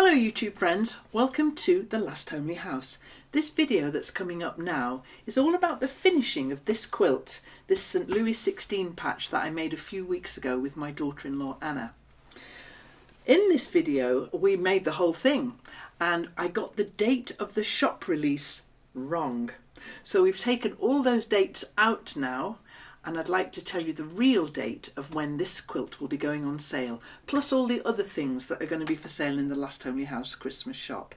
Hello YouTube friends, welcome to The Last Homely House. This video that's coming up now is all about the finishing of this quilt, this St. Louis XVI patch that I made a few weeks ago with my daughter-in-law Anna. In this video we made the whole thing and I got the date of the shop release wrong. So we've taken all those dates out now, and I'd like to tell you the real date of when this quilt will be going on sale, plus all the other things that are going to be for sale in the Last Homely House Christmas shop.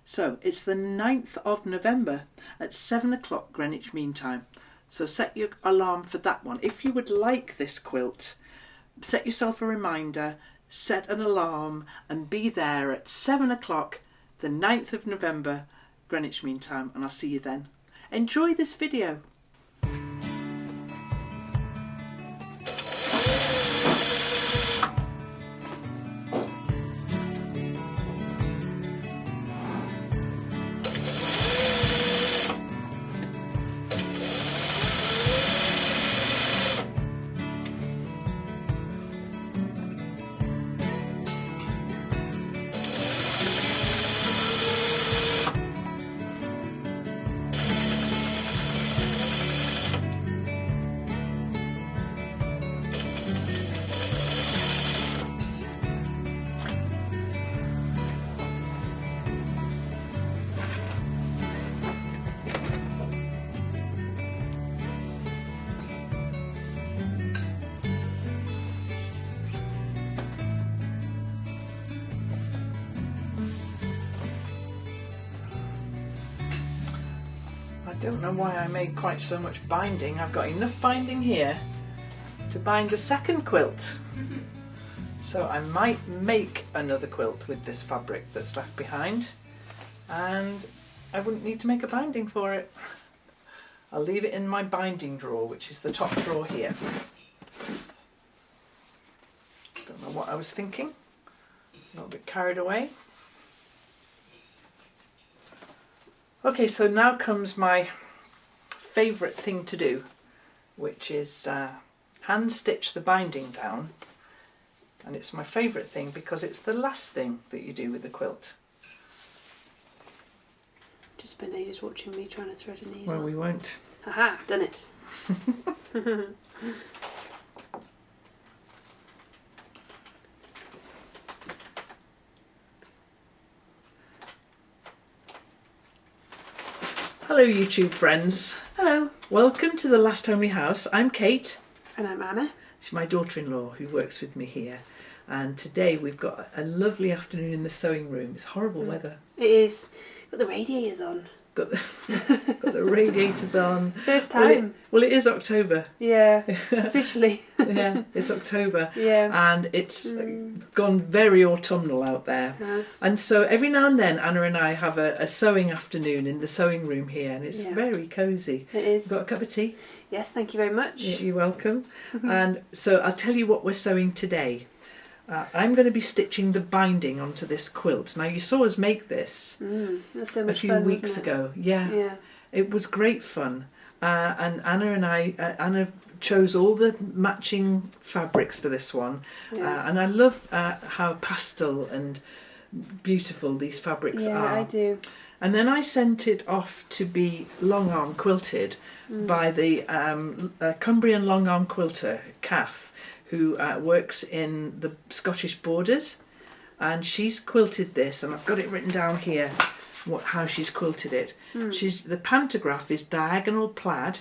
So it's the 9th of November at 7 o'clock Greenwich Mean Time. So set your alarm for that one. If you would like this quilt, set yourself a reminder, set an alarm and be there at 7 o'clock the 9th of November Greenwich Mean Time, and I'll see you then. Enjoy this video. I don't know why I made quite so much binding. I've got enough binding here to bind a second quilt. So I might make another quilt with this fabric that's left behind, and I wouldn't need to make a binding for it. I'll leave it in my binding drawer, which is the top drawer here. Don't know what I was thinking. A little bit carried away. Okay, so now comes my favourite thing to do, which is hand stitch the binding down, and it's my favourite thing because it's the last thing that you do with the quilt. Just spent ages watching me trying to thread a needle. Well, we won't. Aha, done it. Hello YouTube friends. Hello. Welcome to The Last Homely House. I'm Kate. And I'm Anna. She's my daughter-in-law who works with me here. And today we've got a lovely afternoon in the sewing room. It's horrible weather. It is. Got the radiators on. Got the radiators on. First time. Well, it is October. Yeah, officially. Yeah, it's October. Yeah. And it's gone very autumnal out there. Yes. And so every now and then Anna and I have a sewing afternoon in the sewing room here, and it's very cosy. It is. Got a cup of tea? Yes, thank you very much. You're welcome. And so I'll tell you what we're sewing today. I'm going to be stitching the binding onto this quilt. Now you saw us make this That's so much a few fun, weeks wasn't it? ago. Yeah. Yeah. It was great fun. And Anna and Anna chose all the matching fabrics for this one. Yeah. And I love how pastel and beautiful these fabrics are. Yeah, I do. And then I sent it off to be long arm quilted by the Cumbrian long arm quilter, Kaffe, who works in the Scottish borders, and she's quilted this, and I've got it written down here how she's quilted it. The pantograph is diagonal plaid,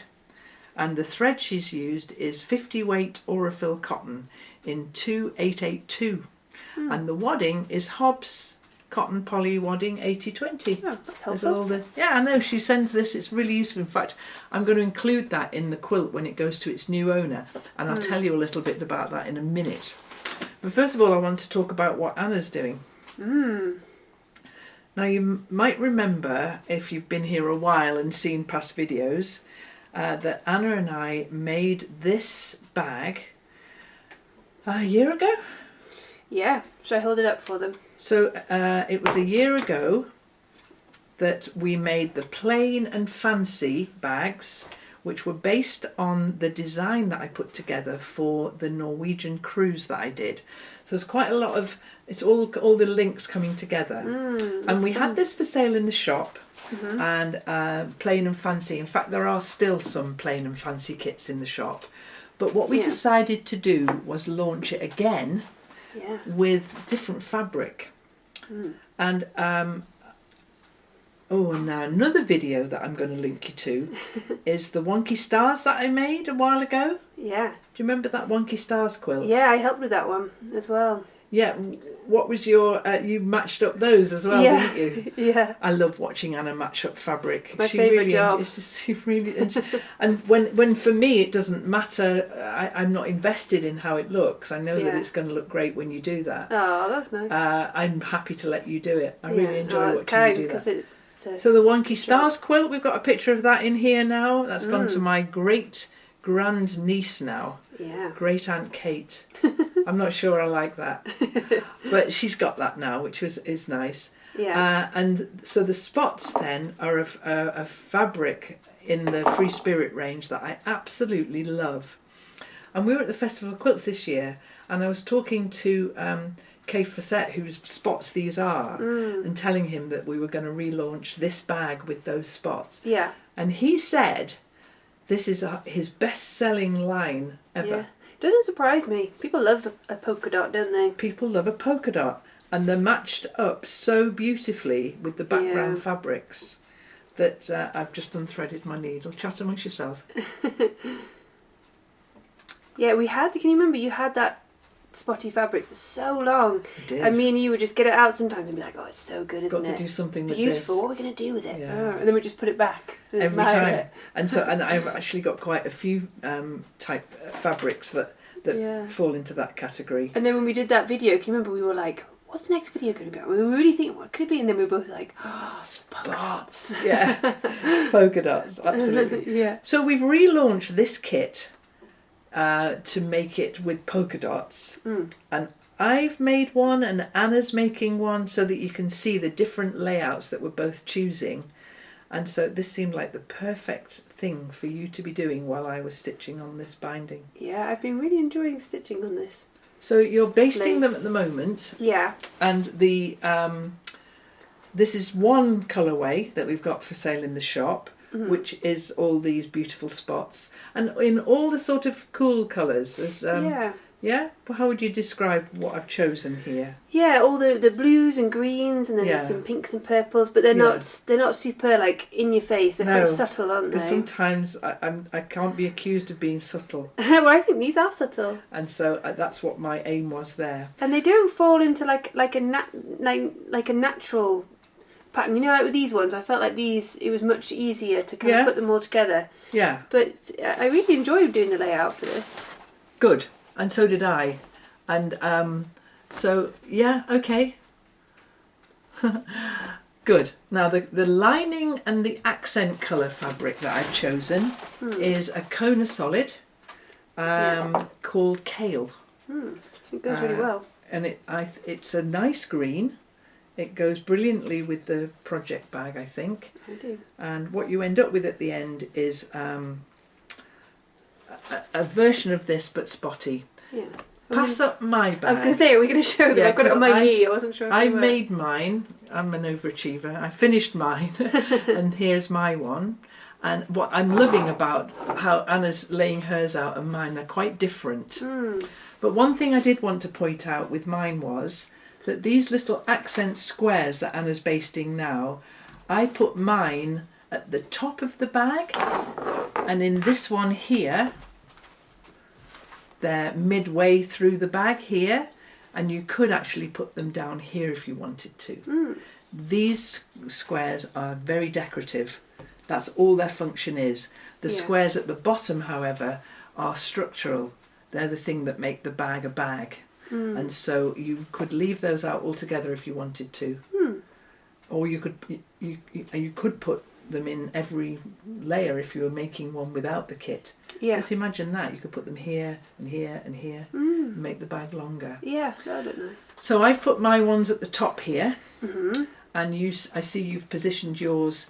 and the thread she's used is 50 weight Aurifil cotton in 2882, and the wadding is Hobbs cotton poly wadding 8020. Oh, that's helpful. Yeah, I know, she sends this, it's really useful. In fact, I'm going to include that in the quilt when it goes to its new owner, and I'll tell you a little bit about that in a minute. But first of all, I want to talk about what Anna's doing. Now you might remember, if you've been here a while and seen past videos, that Anna and I made this bag a year ago. Yeah, should I hold it up for them? So it was a year ago that we made the plain and fancy bags which were based on the design that I put together for the Norwegian cruise that I did. So there's quite a lot of, it's all the links coming together. And we had this for sale in the shop. And plain and fancy. In fact, there are still some plain and fancy kits in the shop. But what we decided to do was launch it again with different fabric. And and now another video that I'm going to link you to is the Wonky Stars that I made a while ago. Yeah. Do you remember that Wonky Stars quilt? Yeah, I helped with that one as well. Yeah, what was your... you matched up those as well, didn't you? Yeah. I love watching Anna match up fabric. My favourite job. She really, and when for me it doesn't matter, I'm not invested in how it looks. I know that it's going to look great when you do that. Oh, that's nice. I'm happy to let you do it. I really enjoy watching you do that. So the Wonky Stars quilt, we've got a picture of that in here now. That's gone to my great grand niece now. Yeah. Great Aunt Kate. I'm not sure I like that. But she's got that now, which is nice. Yeah. And so the spots then are a fabric in the Free Spirit range that I absolutely love. And we were at the Festival of Quilts this year, and I was talking to Kaffe Fassett, whose spots these are, and telling him that we were going to relaunch this bag with those spots. Yeah. And he said this is his best-selling line ever. Yeah. Doesn't surprise me. People love a polka dot, don't they? People love a polka dot, and they're matched up so beautifully with the background fabrics that I've just unthreaded my needle. Chat amongst yourselves. Yeah, we had. Can you remember? You had that spotty fabric for so long. I did. And me and you would just get it out sometimes and be like, "Oh, it's so good, isn't it? Got to do something with beautiful. this. What are we going to do with it?" Yeah. Oh, and then we just put it back and Every admire time. it. And I've actually got quite a few type fabrics that fall into that category. And then when we did that video, can you remember? We were like, "What's the next video going to be?" We were really thinking, "What could it be?" And then we were both like, "Oh, polka dots." Yeah, polka dots, absolutely. Yeah. So we've relaunched this kit to make it with polka dots, and I've made one and Anna's making one so that you can see the different layouts that we're both choosing. And so this seemed like the perfect thing for you to be doing while I was stitching on this binding. Yeah, I've been really enjoying stitching on this. So you're basting them at the moment. Yeah. And the this is one colourway that we've got for sale in the shop, which is all these beautiful spots. And in all the sort of cool colours. Yeah? Well, how would you describe what I've chosen here? Yeah, all the blues and greens, and then there's some pinks and purples, but they're not super like in your face. They're quite subtle, aren't they? Because sometimes I can't be accused of being subtle. Well, I think these are subtle, and so that's what my aim was there. And they don't fall into like a natural pattern. You know, like with these ones, I felt like it was much easier to kind of put them all together. Yeah. But I really enjoyed doing the layout for this. Good. And so did I. And so, yeah, okay. Good. Now, the lining and the accent colour fabric that I've chosen is a Kona solid called Kale. It goes really well. And it's a nice green. It goes brilliantly with the project bag, I think. I do. And what you end up with at the end is a version of this but spotty. Yeah. Pass up my bag. I was going to say, are we going to show them? I've got it on my knee. I wasn't sure. I made mine. I'm an overachiever. I finished mine, and here's my one. And what I'm loving about how Anna's laying hers out and mine, they're quite different. But one thing I did want to point out with mine was that these little accent squares that Anna's basting now, I put mine at the top of the bag, and in this one here, they're midway through the bag here, and you could actually put them down here if you wanted to. These squares are very decorative. That's all their function is. The squares at the bottom, however, are structural. They're the thing that make the bag a bag. And so you could leave those out altogether if you wanted to. Or you could put them in every layer if you were making one without the kit. Yeah. Just imagine that. You could put them here and here and here and make the bag longer. Yeah, that would look nice. So I've put my ones at the top here, and I see you've positioned yours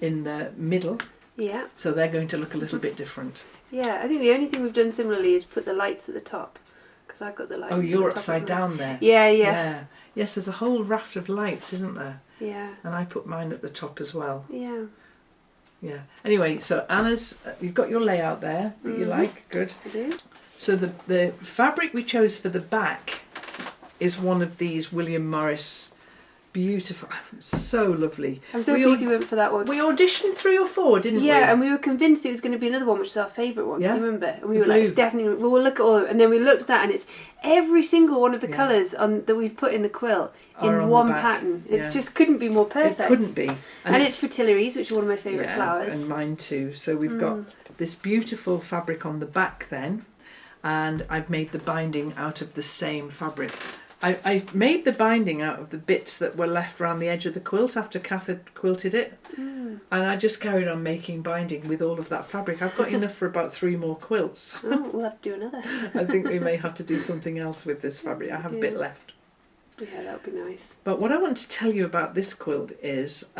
in the middle. Yeah. So they're going to look a little bit different. Yeah, I think the only thing we've done similarly is put the lights at the top. Because I've got the lights. Oh, you're at the top upside down there. Yeah. Yes, there's a whole raft of lights, isn't there? Yeah. And I put mine at the top as well. Yeah. Yeah. Anyway, so Anna's, you've got your layout there that you like. Good. I do. So the fabric we chose for the back is one of these William Morris. Beautiful, so lovely. I'm so pleased we went for that one. We auditioned 3 or 4, didn't we? Yeah, and we were convinced it was going to be another one, which is our favourite one. Yeah. Do you remember? And we were like, it's definitely. We'll look at all of it, and then we looked at that, and it's every single one of the colours that we've put in the quilt in one pattern. It just couldn't be more perfect. It couldn't be. And it's fritillaries, which are one of my favourite flowers. And mine too. So we've got this beautiful fabric on the back then, and I've made the binding out of the same fabric. I made the binding out of the bits that were left around the edge of the quilt after Kath had quilted it. And I just carried on making binding with all of that fabric. I've got enough for about 3 more quilts. Oh, we'll have to do another. I think we may have to do something else with this fabric. I have a bit left. Yeah, that would be nice. But what I want to tell you about this quilt is,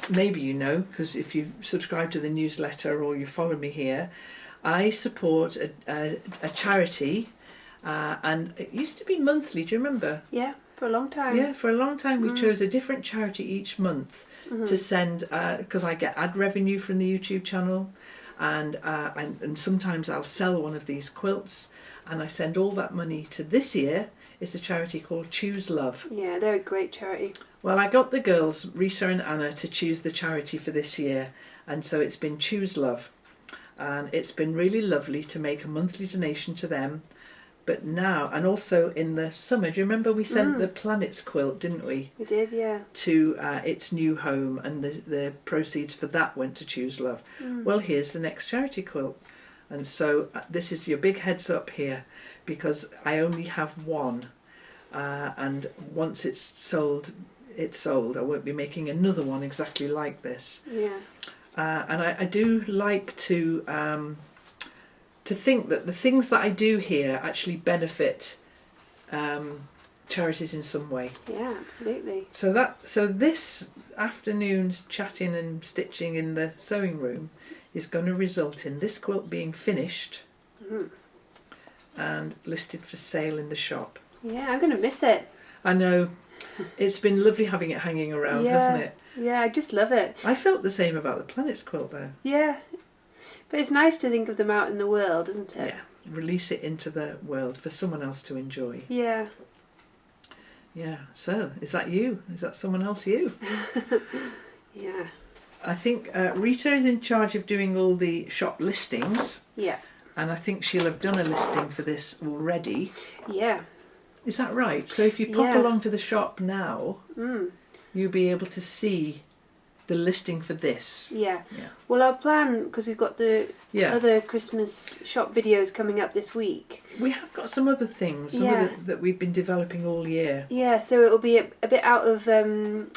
maybe you know, because if you subscribe to the newsletter or you follow me here, I support a charity, and it used to be monthly, do you remember? Yeah, for a long time. Yeah, for a long time we chose a different charity each month to send, because I get ad revenue from the YouTube channel, and sometimes I'll sell one of these quilts, and I send all that money to this year. It's a charity called Choose Love. Yeah, they're a great charity. Well, I got the girls, Rita and Anna, to choose the charity for this year, and so it's been Choose Love. And it's been really lovely to make a monthly donation to them. But now, and also in the summer, do you remember we sent the Planets quilt, didn't we? We did, yeah. To its new home, and the proceeds for that went to Choose Love. Well, here's the next charity quilt. And so this is your big heads up here, because I only have one. And once it's sold, it's sold. I won't be making another one exactly like this. Yeah. And I do like to think that the things that I do here actually benefit charities in some way. Yeah, absolutely. So this afternoon's chatting and stitching in the sewing room is going to result in this quilt being finished and listed for sale in the shop. Yeah, I'm going to miss it. I know. It's been lovely having it hanging around, hasn't it? Yeah, I just love it. I felt the same about the Planets quilt though. Yeah. But it's nice to think of them out in the world, isn't it? Yeah. Release it into the world for someone else to enjoy. Yeah. Yeah. So, is that you? Is that someone else you? Yeah. I think Rita is in charge of doing all the shop listings. Yeah. And I think she'll have done a listing for this already. Yeah. Is that right? So if you pop along to the shop now, you'll be able to see the listing for this. Yeah. Well, our plan, because we've got the other Christmas shop videos coming up this week. We have got some other things that we've been developing all year. Yeah, so it'll be a bit out of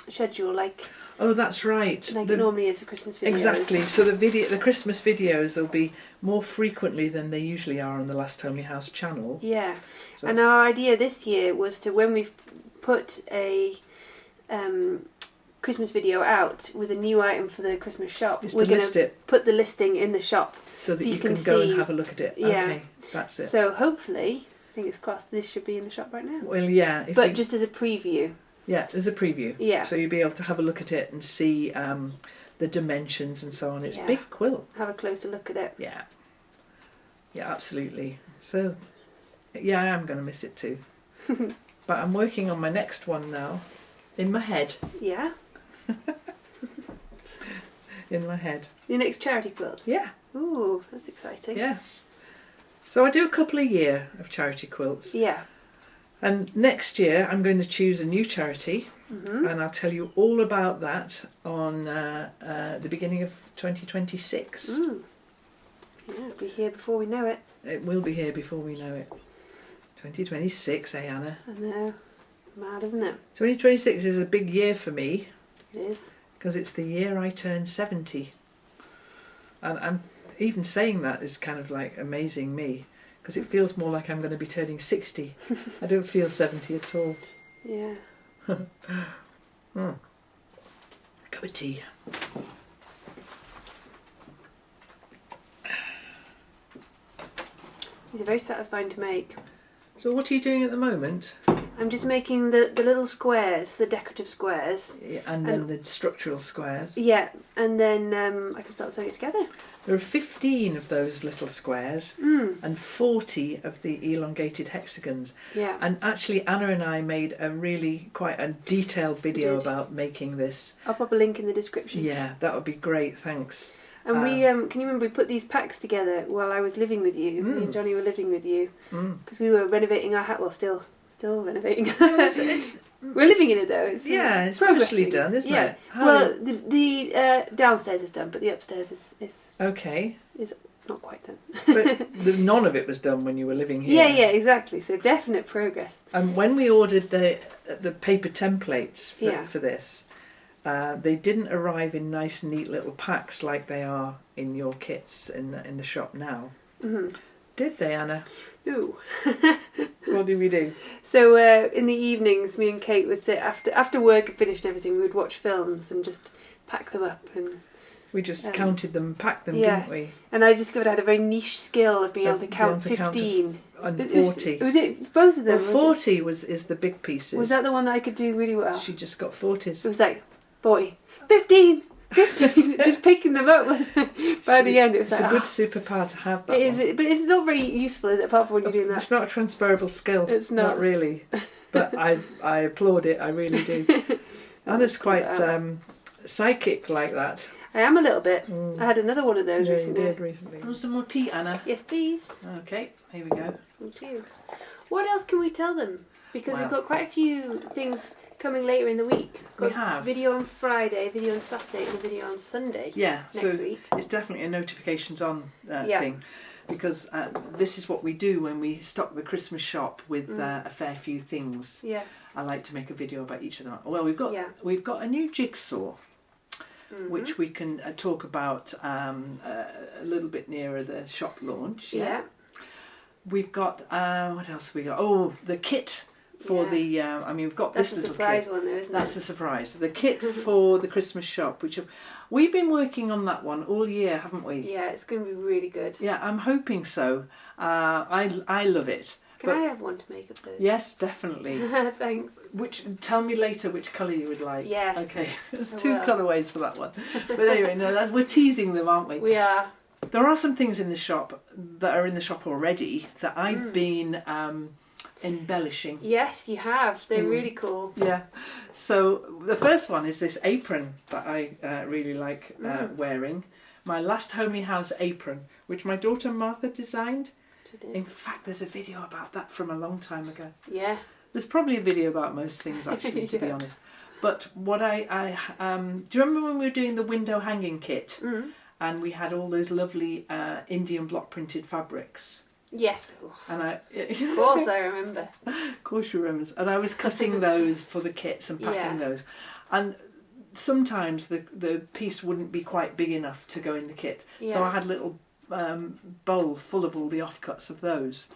schedule, like... Oh, that's right. Like it normally is for Christmas videos. Exactly. So the Christmas videos will be more frequently than they usually are on the Last Homely House channel. Yeah. So and our idea this year was to, when we've put a Christmas video out with a new item for the Christmas shop, we're going to put the listing in the shop. So that you can go and have a look at it. Yeah. Okay, that's it. So hopefully, fingers crossed, this should be in the shop right now. Well, yeah. But just as a preview. Yeah, as a preview. Yeah. So you'll be able to have a look at it and see the dimensions and so on. It's a big quilt. Have a closer look at it. Yeah. Yeah, absolutely. So, yeah, I am going to miss it too. But I'm working on my next one now. In my head. Yeah. In my head. Your next charity quilt? Yeah. Ooh, that's exciting. Yeah. So I do a couple a year of charity quilts. Yeah. And next year I'm going to choose a new charity, and I'll tell you all about that on the beginning of 2026. Yeah, it'll be here before we know it. It will be here before we know it. 2026, eh, Anna? I know. Mad, isn't it? 2026 is a big year for me. It is. Because it's the year I turn 70. And I'm even saying that is kind of like amazing me. Because it feels more like I'm going to be turning 60. I don't feel 70 at all. Yeah. I Cup of tea. These are very satisfying to make. So what are you doing at the moment? I'm just making the little squares, the decorative squares. Yeah, and then the structural squares. Yeah, and then I can start sewing it together. There are 15 of those little squares and 40 of the elongated hexagons. Yeah. And actually Anna and I made a really quite a detailed video about making this. I'll pop a link in the description. Yeah, that would be great, thanks. And we, can you remember we put these packs together while I was living with you? Me and Johnny were living with you. Because we were renovating our house, well still renovating. We're living in it though. It's mostly done, isn't it? Well, the downstairs is done, but the upstairs is okay. Is not quite done. But none of it was done when you were living here. Yeah, exactly. So definite progress. And when we ordered the paper templates for this, they didn't arrive in nice, neat little packs like they are in your kits in the shop now. Did they, Anna? Ooh. What did we do? So in the evenings, me and Kate would sit after work and finished everything. We would watch films and just pack them up, and we just counted them, and packed them, didn't we? And I discovered I had a very niche skill of being able to count 15 and 40. Was it both of them? Well, 40 is the big pieces. Was that the one that I could do really well? She just got 40s. It was like 40, 15. Just picking them up by the end. It's a good superpower to have. That is, but it's not very useful, is it? Apart from when you're doing that, it's not a transferable skill. It's not really. But I applaud it. I really do. Anna's quite psychic like that. I am a little bit. I had another one of those recently. You did recently. Want some more tea, Anna? Yes, please. Okay, here we go. Thank you. What else can we tell them? Because we've got quite a few things coming later in the week. We have. Video on Friday, video on Saturday, and a video on Sunday. Yeah, next week. It's definitely a notifications on thing, because this is what we do when we stock the Christmas shop with a fair few things. Yeah. I like to make a video about each of them. Well, we've got a new jigsaw, which we can talk about a little bit nearer the shop launch. Yeah. We've got what else have we got? Oh, the kit. For the, we've got this little kit. That's the surprise one, though, isn't it? That's the surprise. The kit for the Christmas shop, we've been working on that one all year, haven't we? Yeah, it's going to be really good. Yeah, I'm hoping so. I love it. Can I have one to make up those? Yes, definitely. Thanks. Tell me later which colour you would like. Yeah. Okay, there's two colourways for that one. But anyway, we're teasing them, aren't we? We are. There are some things in the shop that are in the shop already that I've been embellishing. Yes, you have. They're really cool. Yeah. So the first one is this apron that I really like wearing. My last homely house apron, which my daughter Martha designed. In fact, there's a video about that from a long time ago. Yeah. There's probably a video about most things actually, to be honest. But what do you remember when we were doing the window hanging kit? And we had all those lovely Indian block printed fabrics. Yes. And of course I remember. Of course you remember. And I was cutting those for the kits and packing those. And sometimes the piece wouldn't be quite big enough to go in the kit. Yeah. So I had a little bowl full of all the offcuts of those.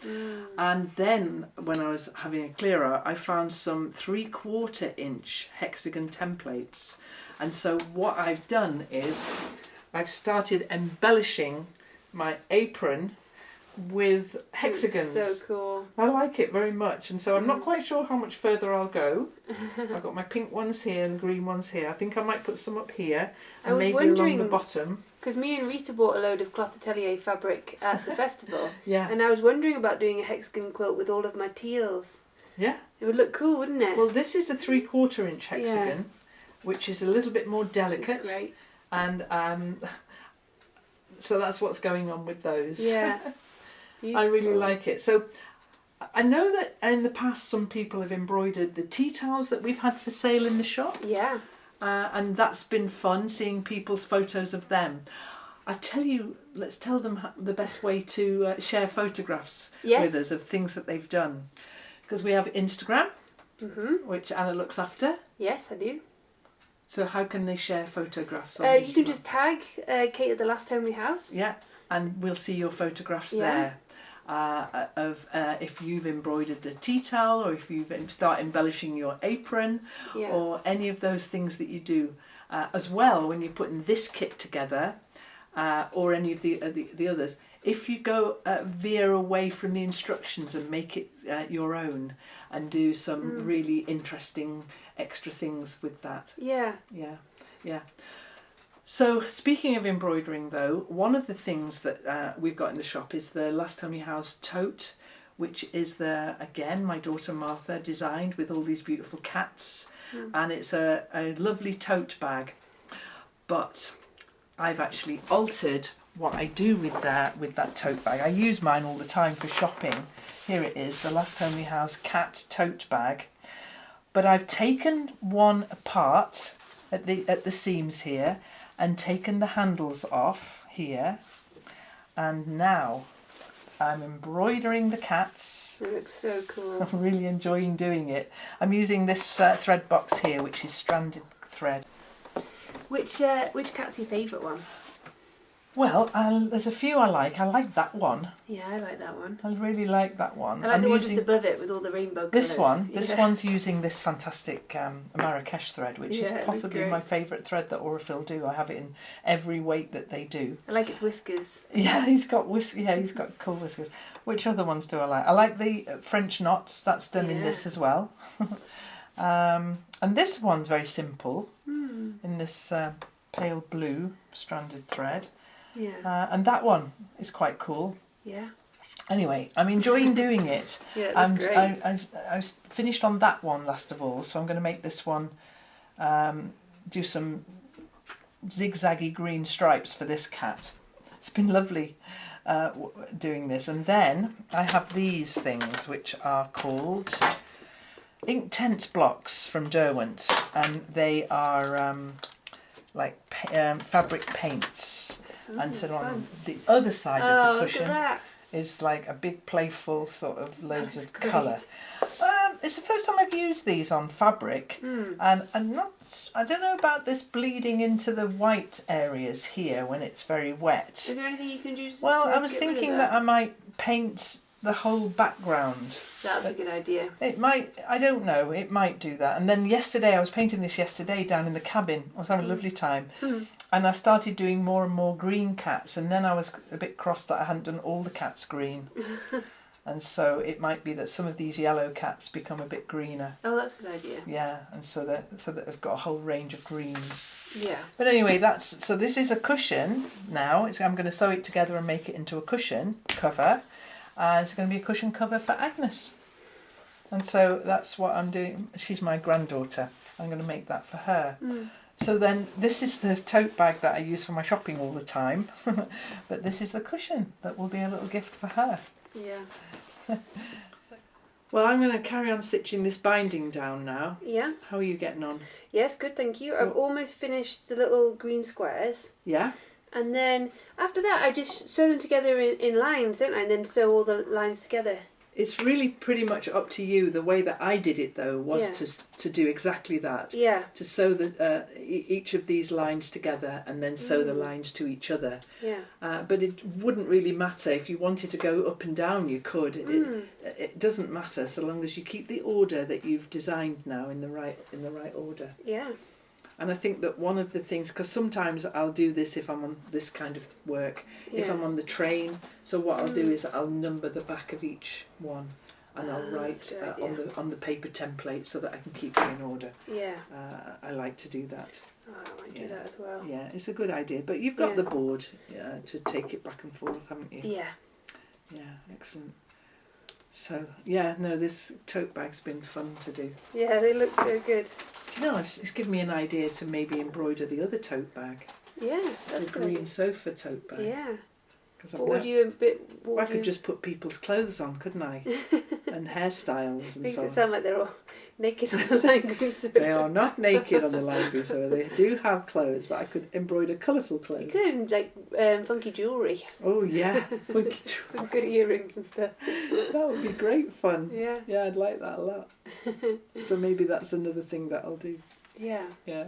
And then when I was having a clear out, I found some 3/4 inch hexagon templates. And so what I've done is I've started embellishing my apron with hexagons. It's so cool. I like it very much, and so I'm not quite sure how much further I'll go. I've got my pink ones here and green ones here. I think I might put some up here and maybe along the bottom. Because me and Rita bought a load of cloth atelier fabric at the festival. Yeah. And I was wondering about doing a hexagon quilt with all of my teals. Yeah. It would look cool, wouldn't it? Well, this is a 3/4 inch hexagon, which is a little bit more delicate. That's great. And so that's what's going on with those. Yeah. I really like it. So I know that in the past some people have embroidered the tea towels that we've had for sale in the shop. Yeah. And that's been fun, seeing people's photos of them. I tell you, let's tell them the best way to share photographs with us of things that they've done. Because we have Instagram, which Anna looks after. Yes, I do. So how can they share photographs on Instagram? You can just tag Kate at the Last Homely House. Yeah, and we'll see your photographs there. Of if you've embroidered a tea towel, or if you start embellishing your apron, or any of those things that you do. as well, when you're putting this kit together, or any of the others, if you go veer away from the instructions and make it your own, and do some really interesting extra things with that. Yeah. Yeah, yeah. So speaking of embroidering though, one of the things that we've got in the shop is the Last Homely House tote, which is again, my daughter Martha designed with all these beautiful cats, and it's a lovely tote bag. But I've actually altered what I do with that tote bag. I use mine all the time for shopping. Here it is, the Last Homely House cat tote bag. But I've taken one apart at the seams here, and taken the handles off here, and now I'm embroidering the cats. It looks so cool. I'm really enjoying doing it. I'm using this thread box here, which is stranded thread. Which cat's your favourite one? Well, there's a few I like. I like that one. Yeah, I like that one. I really like that one. I like the one just above it with all the rainbow colours. This one's using this fantastic Marrakesh thread, which is possibly my favourite thread that Aurifil do. I have it in every weight that they do. I like its whiskers. Yeah, he's got cool whiskers. Which other ones do I like? I like the French knots. That's done in this as well. And this one's very simple, in this pale blue stranded thread. Yeah. And that one is quite cool. Yeah. Anyway, I'm enjoying doing it. Yeah, that's great. I was finished on that one last of all, so I'm going to make this one, do some zigzaggy green stripes for this cat. It's been lovely doing this. And then I have these things, which are called Inktense blocks from Derwent, and they are like fabric paints. And so on the other side of the cushion is like a big playful sort of loads of colour. It's the first time I've used these on fabric, and I don't know about this bleeding into the white areas here when it's very wet. Is there anything you can do? Well, I was thinking that I might paint the whole background. That's a good idea. It might, I don't know, it might do that. And then yesterday, I was painting this yesterday down in the cabin. I was having a lovely time. And I started doing more and more green cats, and then I was a bit cross that I hadn't done all the cats green. And so it might be that some of these yellow cats become a bit greener. Oh, that's a good idea. Yeah, and so that I've got a whole range of greens. Yeah. But anyway, so this is a cushion now. I'm going to sew it together and make it into a cushion cover. It's going to be a cushion cover for Agnes. And so that's what I'm doing. She's my granddaughter. I'm going to make that for her. So then this is the tote bag that I use for my shopping all the time. But this is the cushion that will be a little gift for her. Yeah. Well, I'm going to carry on stitching this binding down now. Yeah. How are you getting on? Yes, good, thank you. I've almost finished the little green squares. Yeah? And then after that, I just sew them together in lines, don't I? And then sew all the lines together. It's really pretty much up to you. The way that I did it, though, was to do exactly that. Yeah. To sew each of these lines together and then sew the lines to each other. Yeah. But it wouldn't really matter. If you wanted to go up and down, you could. It doesn't matter so long as you keep the order that you've designed now in the right order. Yeah. And I think that one of the things, because sometimes I'll do this if I'm on this kind of work, if I'm on the train. So what I'll do is I'll number the back of each one, and I'll write on the paper template so that I can keep them in order. Yeah. I like to do that. Oh, I might do that as well. Yeah, it's a good idea. But you've got the board to take it back and forth, haven't you? Yeah. Yeah, excellent. So, yeah, no, this tote bag's been fun to do. Yeah, they look so good. You know, it's given me an idea to maybe embroider the other tote bag. Yeah, that's the green sofa tote bag. Yeah. I could just put people's clothes on, couldn't I? And hairstyles and Makes so on. It sound like they're all naked on the line green sofa. They are not naked on the line green sofa. They do have clothes, but I could embroider colourful clothes. You could, like funky jewellery. Oh yeah, funky jewellery. Good earrings and stuff. That would be great fun. Yeah. Yeah, I'd like that a lot. So maybe that's another thing that I'll do. Yeah. Yeah.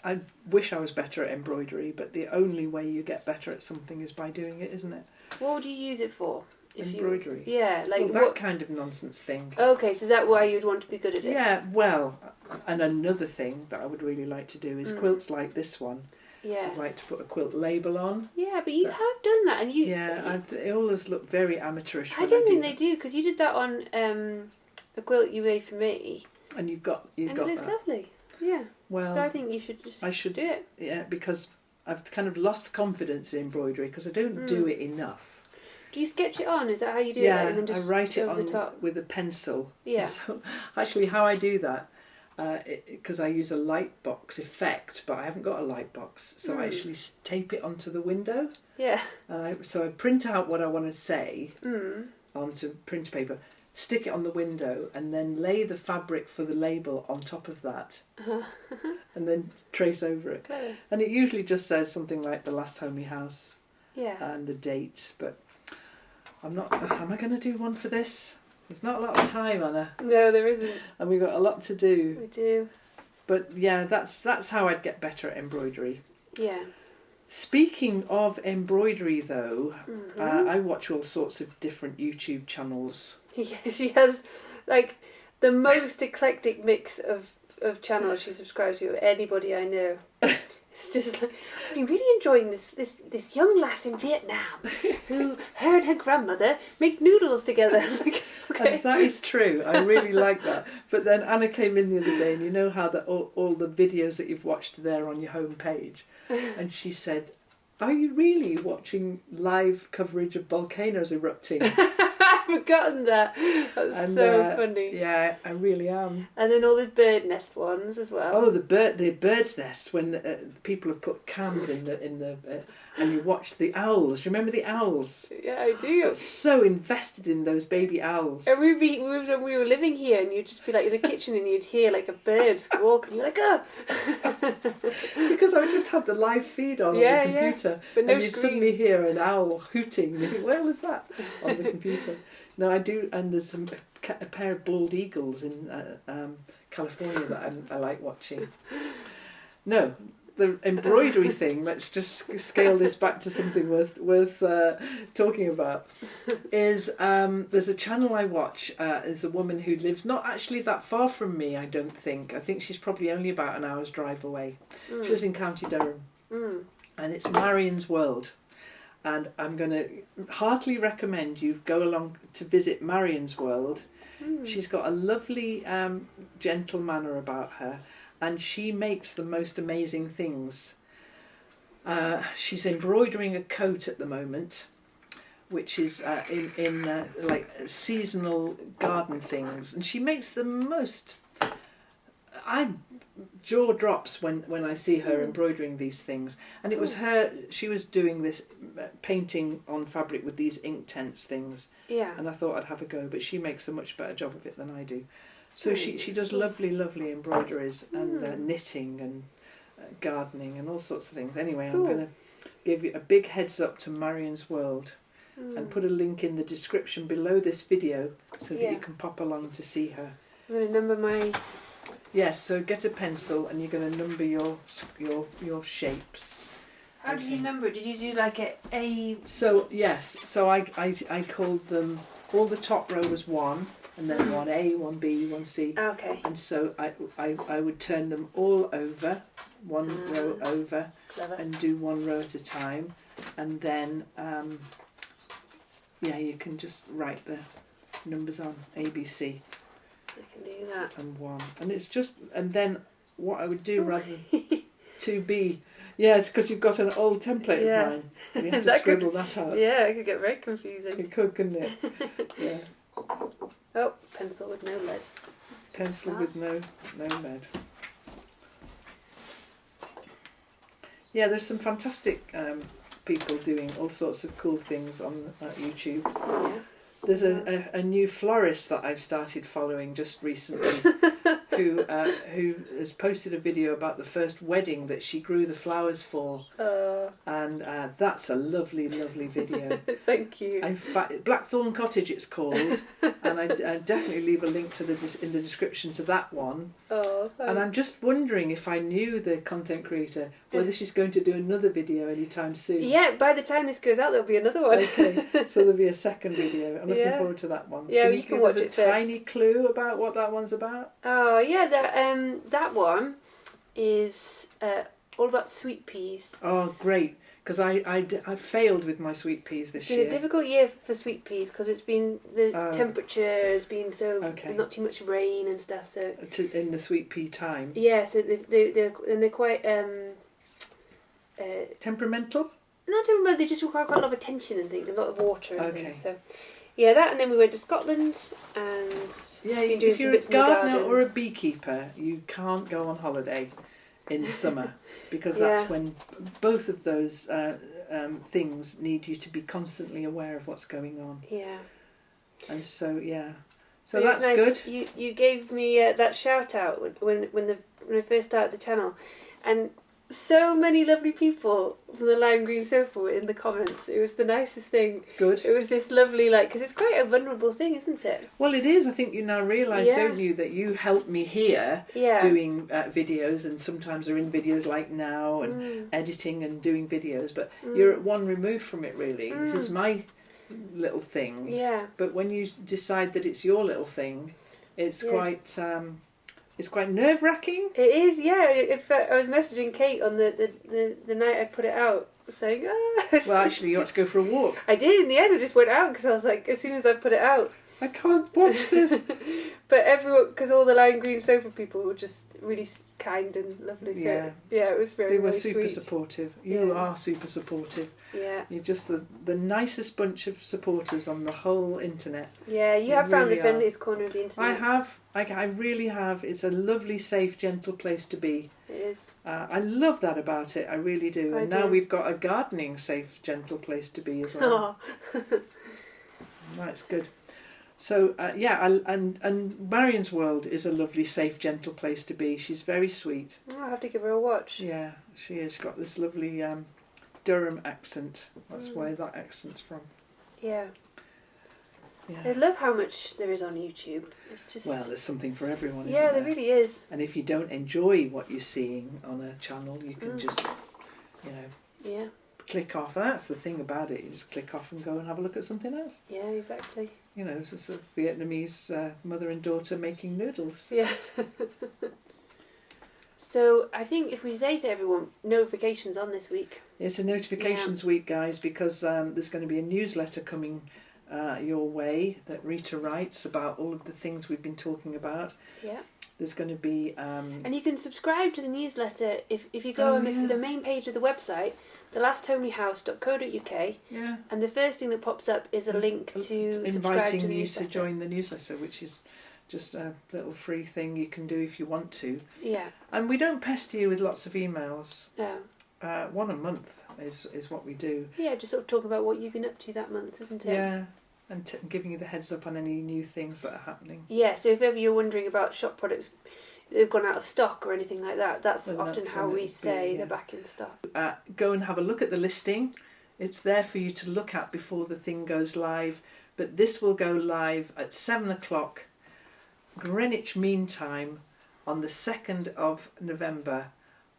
I wish I was better at embroidery, but the only way you get better at something is by doing it, isn't it? What would you use it for? Embroidery? Yeah, like well, that kind of nonsense thing. Okay, so that's why you'd want to be good at it. Yeah, well, and another thing that I would really like to do is quilts like this one. Yeah. I'd like to put a quilt label on. Yeah, but you have done that, and you. Yeah, they always look very amateurish. I don't think they do, because you did that on a quilt you made for me. And you've got it looks lovely. Yeah. Well, so I think you should just. Do it. Yeah, because I've kind of lost confidence in embroidery because I don't do it enough. Do you sketch it on? Is that how you do it? Yeah, And then just I write it over on the top? with a pencil. Yeah. So actually, how I do that, because I use a light box effect, but I haven't got a light box, so I actually tape it onto the window. Yeah. So I print out what I want to say onto print paper, stick it on the window, and then lay the fabric for the label on top of that, and then trace over it. Clever. And it usually just says something like the last homely house. Yeah. And the date, but I'm not. Am I going to do one for this? There's not a lot of time, Anna. No, there isn't. And we've got a lot to do. We do. But yeah, that's how I'd get better at embroidery. Yeah. Speaking of embroidery, though, I watch all sorts of different YouTube channels. Yeah, she has like the most eclectic mix of channels she subscribes to. Anybody I know. It's just like, I've been really enjoying this young lass in Vietnam who, her and her grandmother make noodles together. Like, okay. And that is true. I really like that. But then Anna came in the other day, and you know how all the videos that you've watched there on your home page, and she said, "Are you really watching live coverage of volcanoes erupting?" I've forgotten that. That's so funny. Yeah, I really am. And then all the bird nest ones as well. Oh, the bird's nests when the people have put cams in the and you watch the owls. Do you remember the owls? Yeah, I do. I got so invested in those baby owls. And we were living here, and you'd just be like in the kitchen, and you'd hear like a bird squawk, and you're like, oh. Because I would just have the live feed on the computer, but no and you screen. suddenly hear an owl hooting, and you think, where was that on the computer? No, I do, and there's a pair of bald eagles in California that I like watching. No, the embroidery thing, let's just scale this back to something worth talking about, is there's a channel I watch. There's a woman who lives not actually that far from me, I don't think. I think she's probably only about an hour's drive away. She lives in County Durham. And it's Marion's World. And I'm going to heartily recommend you go along to visit Marion's World. She's got a lovely, gentle manner about her, and she makes the most amazing things. She's embroidering a coat at the moment, which is in like seasonal garden things, and she makes the most. Jaw drops when I see her embroidering these things. And it was her, she was doing this painting on fabric with these ink tents things. Yeah. And I thought I'd have a go, but she makes a much better job of it than I do. So she does lovely embroideries and knitting and gardening and all sorts of things. Anyway, I'm going to give you a big heads up to Marion's World and put a link in the description below this video so that you can pop along to see her. I'm going to number my... Yes, so get a pencil and you're going to number your shapes. How did you number? Did you do like a... So yes, so I called them, all the top row was 1, and then 1A, 1B, 1C. Okay. And so I would turn them all over, one row over, Clever. and do one row at a time, and then you can just write the numbers on ABC. I can do that. And 1, and it's just, and then what I would do rather than 2B. Yeah, it's because you've got an old template of mine. And you have to scribble that out. Yeah, it could get very confusing. It could, couldn't it? Yeah. Oh, pencil with no lead. Pencil with no lead. Yeah, there's some fantastic people doing all sorts of cool things on YouTube. Yeah. There's a new florist that I've started following just recently who has posted a video about the first wedding that she grew the flowers for. Oh. And that's a lovely, lovely video. Thank you. In fact, Blackthorn Cottage it's called, and I definitely leave a link to in the description to that one. Oh, thanks. And I'm just wondering if I knew the content creator, whether she's going to do another video anytime soon. Yeah, by the time this goes out, there'll be another one. Okay, so there'll be a second video. I'm looking forward to that one. Yeah, you can watch give it us first. a tiny clue about what that one's about? Oh, yeah, that one is all about sweet peas. Oh, great. Because I failed with my sweet peas this year. It's been a difficult year for sweet peas because it's been the temperature has been so not too much rain and stuff. So in the sweet pea time. Yeah, so they're quite temperamental. Not temperamental. They just require quite a lot of attention and things, a lot of water and Okay. things. So yeah, that, and then we went to Scotland and if you're a gardener or a beekeeper, you can't go on holiday in summer because that's when both of those things need you to be constantly aware of what's going on. Yeah. And so but that's nice. good. You gave me that shout out when I first started the channel, and so many lovely people from the lime green sofa were in the comments. It was the nicest thing. Good. It was this lovely, because it's quite a vulnerable thing, isn't it? Well, it is. I think you now realise, don't you, that you help me here doing videos, and sometimes are in videos like now and editing and doing videos, but you're at one remove from it, really. This is my little thing. Yeah. But when you decide that it's your little thing, it's quite... it's quite nerve-wracking. It is, yeah. In fact, I was messaging Kate on the night I put it out, saying, Well, actually, you ought to go for a walk. I did, in the end. I just went out because I was like, as soon as I put it out, I can't watch this. But everyone, because all the lime green sofa people were just really kind and lovely. So, it was very, They were very super sweet. supportive. You are super supportive. Yeah. You're just the nicest bunch of supporters on the whole internet. Yeah, you have found the friendliest corner of the internet. I have. I really have. It's a lovely, safe, gentle place to be. It is. I love that about it. I really do. And now we've got a gardening, safe, gentle place to be as well. That's good. So and Marion's world is a lovely, safe, gentle place to be. She's very sweet. I'll have to give her a watch. Yeah, she has got this lovely Durham accent. That's where that accent's from. Yeah. Yeah. I love how much there is on YouTube. It's just there's something for everyone. Isn't there really is. And if you don't enjoy what you're seeing on a channel, you can just, click off. And that's the thing about it. You just click off and go and have a look at something else. Yeah, exactly. It's a sort of Vietnamese mother and daughter making noodles. Yeah. So I think if we say to everyone, notifications on this week. It's a notifications week, guys, because there's going to be a newsletter coming your way that Rita writes about all of the things we've been talking about. Yeah. There's going to be... and you can subscribe to the newsletter if you go on the main page of the website, thelasthomelyhouse.co.uk. Yeah. And the first thing that pops up is a link to subscribe to the inviting you newsletter. to join the newsletter, which is just a little free thing you can do if you want to. Yeah. And we don't pester you with lots of emails. No. One a month is what we do. Yeah, just sort of talk about what you've been up to that month, isn't it? Yeah. And giving you the heads up on any new things that are happening. Yeah, so if ever you're wondering about shop products, they've gone out of stock or anything like that, that's often how we say they're back in stock. Go and have a look at the listing. It's there for you to look at before the thing goes live. But this will go live at 7 o'clock Greenwich Mean Time on the 2nd of November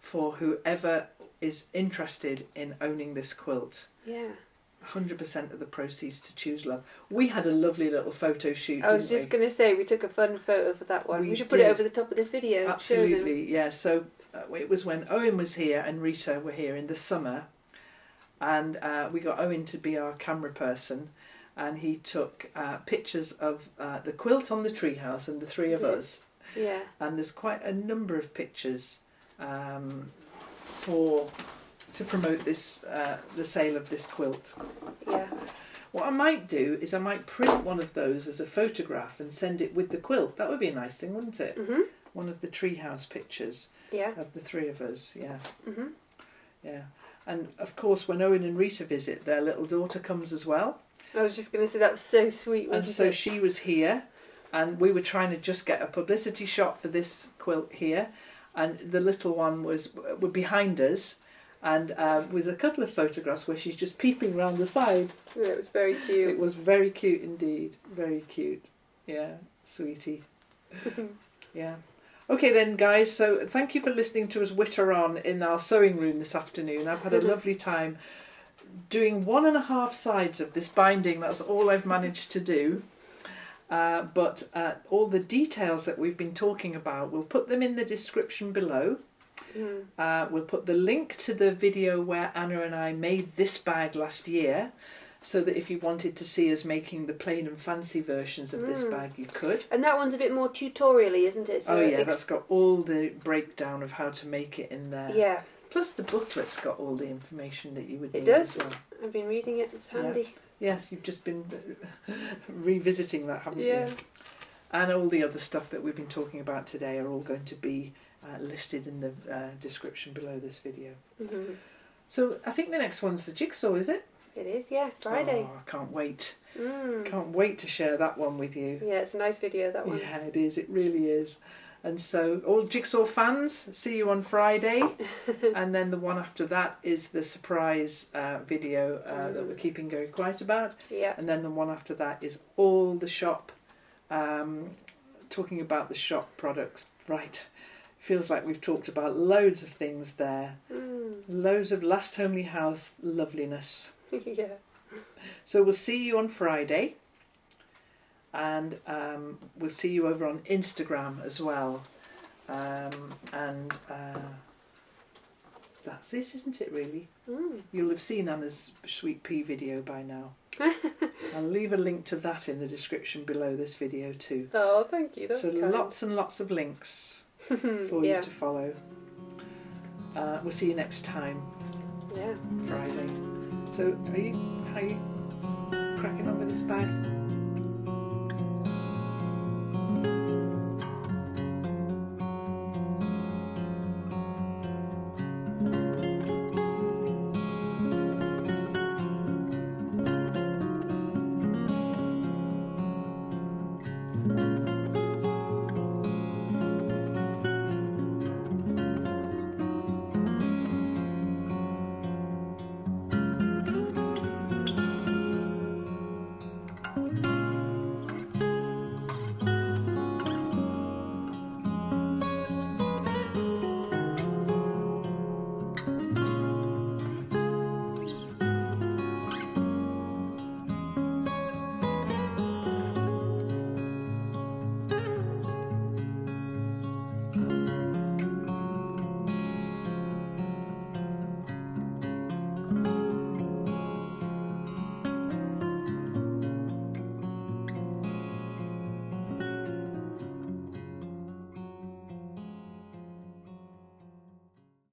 for whoever is interested in owning this quilt. Yeah. 100% of the proceeds to Choose Love. We had a lovely little photo shoot. I was just going to say we took a fun photo for that one. We should put it over the top of this video. Absolutely, yeah. So it was when Owen was here and Rita were here in the summer, and we got Owen to be our camera person, and he took pictures of the quilt on the treehouse and the three of us. Yeah. And there's quite a number of pictures to promote this the sale of this quilt. Yeah. What I might do is I might print one of those as a photograph and send it with the quilt. That would be a nice thing, wouldn't it? Mm-hmm. One of the treehouse pictures of the three of us. Yeah. Mm-hmm. Yeah. And of course, when Owen and Rita visit, their little daughter comes as well. I was just going to say that was so sweet. And so she was here, and we were trying to just get a publicity shot for this quilt here, and the little one were behind us. and with a couple of photographs where she's just peeping round the side. Yeah, it was very cute. It was very cute indeed. Very cute. Yeah, sweetie. Yeah. Okay then, guys, so thank you for listening to us witter on in our sewing room this afternoon. I've had a lovely time doing 1.5 sides of this binding. That's all I've managed to do. But all the details that we've been talking about, we'll put them in the description below. We'll put the link to the video where Anna and I made this bag last year, so that if you wanted to see us making the plain and fancy versions of this bag, you could. And that one's a bit more tutorial-y, isn't it? So that's got all the breakdown of how to make it in there. Yeah. Plus the booklet's got all the information that you would need. It does. As well. I've been reading it. It's handy. Yeah. Yes, you've just been revisiting that, haven't you? And all the other stuff that we've been talking about today are all going to be listed in the description below this video. So I think the next one's the jigsaw, is it? It is, yeah, Friday. Oh, I can't wait. Can't wait to share that one with you. Yeah, it's a nice video, that one. Yeah, it is. It really is. And so, all Jigsaw fans, see you on Friday. And then the one after that is the surprise video that we're keeping going quiet about. Yeah. And then the one after that is all the shop, talking about the shop products. Right. Feels like we've talked about loads of things there. Loads of Last Homely House loveliness. Yeah. So we'll see you on Friday, and we'll see you over on Instagram as well, and that's it, isn't it, really? You'll have seen Anna's sweet pea video by now. I'll leave a link to that in the description below this video too. Oh, thank you. That's so kind. Lots and lots of links for you to follow. We'll see you next time. Yeah. Friday. So, how are you cracking on with this bag?